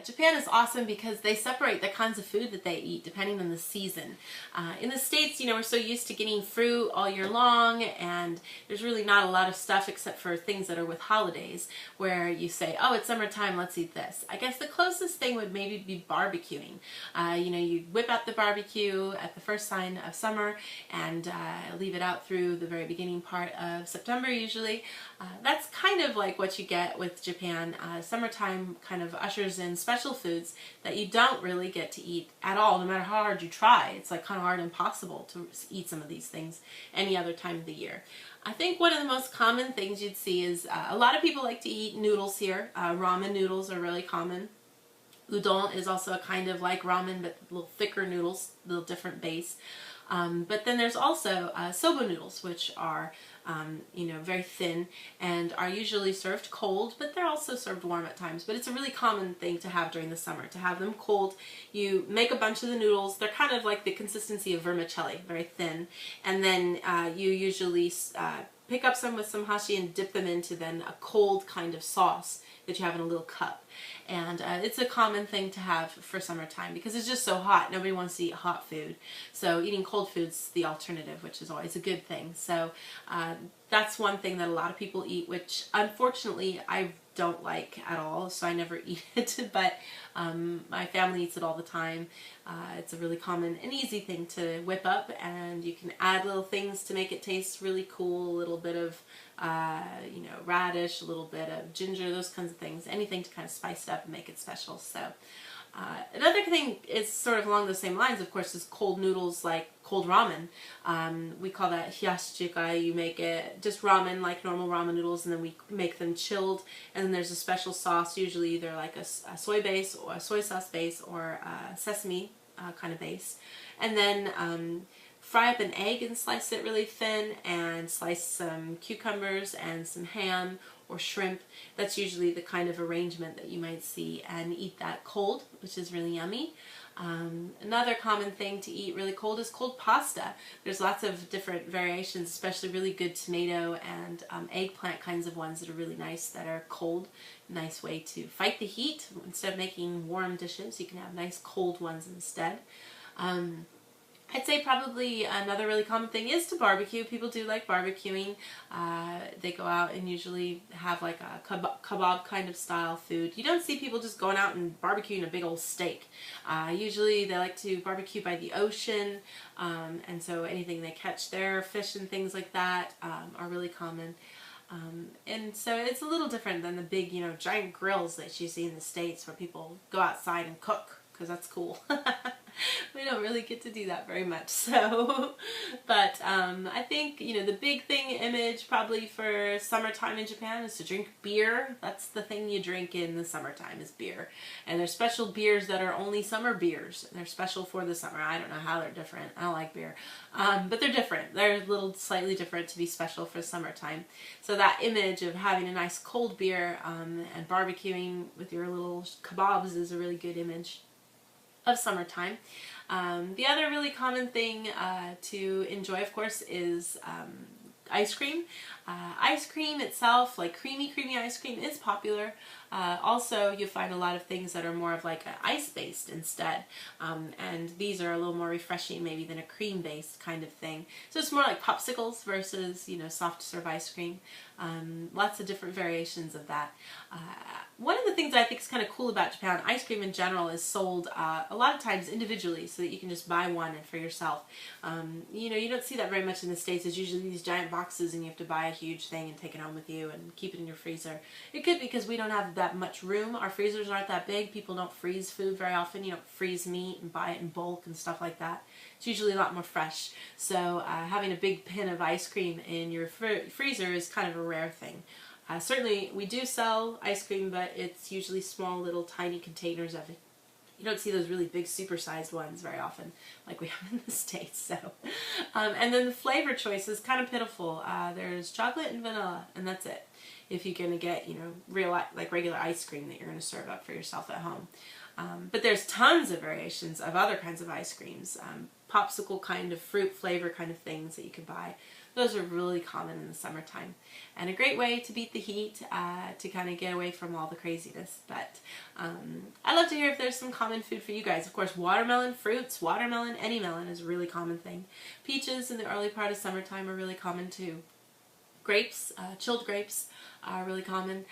Japan is awesome because they separate the kinds of food that they eat depending on the season. In the States, you know, we're so used to getting fruit all year long, and there's really not a lot of stuff except for things that are with holidays where you say, oh, it's summertime, let's eat this. I guess the closest thing would maybe be barbecuing. You know, you whip out the barbecue at the first sign of summer and leave it out through the very beginning part of September usually. That's kind of like what you get with Japan. Summertime kind of ushers in special foods that you don't really get to eat at all, no matter how hard you try. It's like kind of hard and impossible to eat some of these things any other time of the year. I think one of the most common things you'd see is a lot of people like to eat noodles here. Ramen noodles are really common. Udon is also a kind of like ramen, but a little thicker noodles, a little different base. But then there's also soba noodles, which are you know, very thin and are usually served cold, but they're also served warm at times. But it's a really common thing to have during the summer, to have them cold. You make a bunch of the noodles. They're kind of like the consistency of vermicelli, very thin. And then you usually pick up some with some hashi and dip them into then a cold kind of sauce that you have in a little cup. And it's a common thing to have for summertime because it's just so hot. Nobody wants to eat hot food. So eating cold food's the alternative, which is always a good thing. So that's one thing that a lot of people eat, which unfortunately I don't like at all, so I never eat it, but my family eats it all the time. It's a really common and easy thing to whip up, and you can add little things to make it taste really cool, a little bit of you know, radish, a little bit of ginger, those kinds of things, anything to kind of spice it up and make it special. So another thing is sort of along the same lines, of course, is cold noodles, like cold ramen. We call that hiyashi. You make it just ramen like normal ramen noodles, and then we make them chilled, and then there's a special sauce, usually either like a soy base or a soy sauce base or a sesame kind of base, and then fry up an egg and slice it really thin, and slice some cucumbers and some ham or shrimp. That's usually the kind of arrangement that you might see, and eat that cold, which is really yummy. Another common thing to eat really cold is cold pasta. There's lots of different variations, especially really good tomato and eggplant kinds of ones that are really nice that are cold. Nice way to fight the heat. Instead of making warm dishes, you can have nice cold ones instead. I'd say probably another really common thing is to barbecue. People do like barbecuing. They go out and usually have like a kebab kind of style food. You don't see people just going out and barbecuing a big old steak. Usually they like to barbecue by the ocean, and so anything they catch there, fish and things like that, are really common. And so it's a little different than the big, you know, giant grills that you see in the States where people go outside and cook, because that's cool. We don't really get to do that very much, so, but I think, you know, the big thing image probably for summertime in Japan is to drink beer. That's the thing you drink in the summertime, is beer. And there's special beers that are only summer beers. They're special for the summer. I don't know how they're different. I don't like beer. But they're different. They're a little slightly different to be special for summertime. So that image of having a nice cold beer and barbecuing with your little kebabs is a really good image of summertime. The other really common thing to enjoy, of course, is ice cream. Ice cream itself, like creamy ice cream, is popular. Also, you find a lot of things that are more of like ice-based instead, and these are a little more refreshing maybe than a cream-based kind of thing. So it's more like popsicles versus, you know, soft serve ice cream. Lots of different variations of that. One of the things I think is kind of cool about Japan, ice cream in general is sold a lot of times individually, so that you can just buy one for yourself. You know, you don't see that very much in the States. It's usually these giant boxes and you have to buy a huge thing and take it home with you and keep it in your freezer. It could be because we don't have that much room. Our freezers aren't that big. People don't freeze food very often. You don't freeze meat and buy it in bulk and stuff like that. It's usually a lot more fresh. So having a big tin of ice cream in your freezer is kind of a rare thing. Certainly we do sell ice cream, but it's usually small little tiny containers of it. You don't see those really big supersized ones very often like we have in the States. So, and then the flavor choice is kind of pitiful. There's chocolate and vanilla, and that's it. If you're going to get, you know, regular ice cream that you're going to serve up for yourself at home. But there's tons of variations of other kinds of ice creams. Popsicle kind of fruit flavor kind of things that you can buy. Those are really common in the summertime. And a great way to beat the heat, to kind of get away from all the craziness. But I'd love to hear if there's some common food for you guys. Of course, watermelon, fruits, watermelon, any melon is a really common thing. Peaches in the early part of summertime are really common too. Grapes, chilled grapes are really common.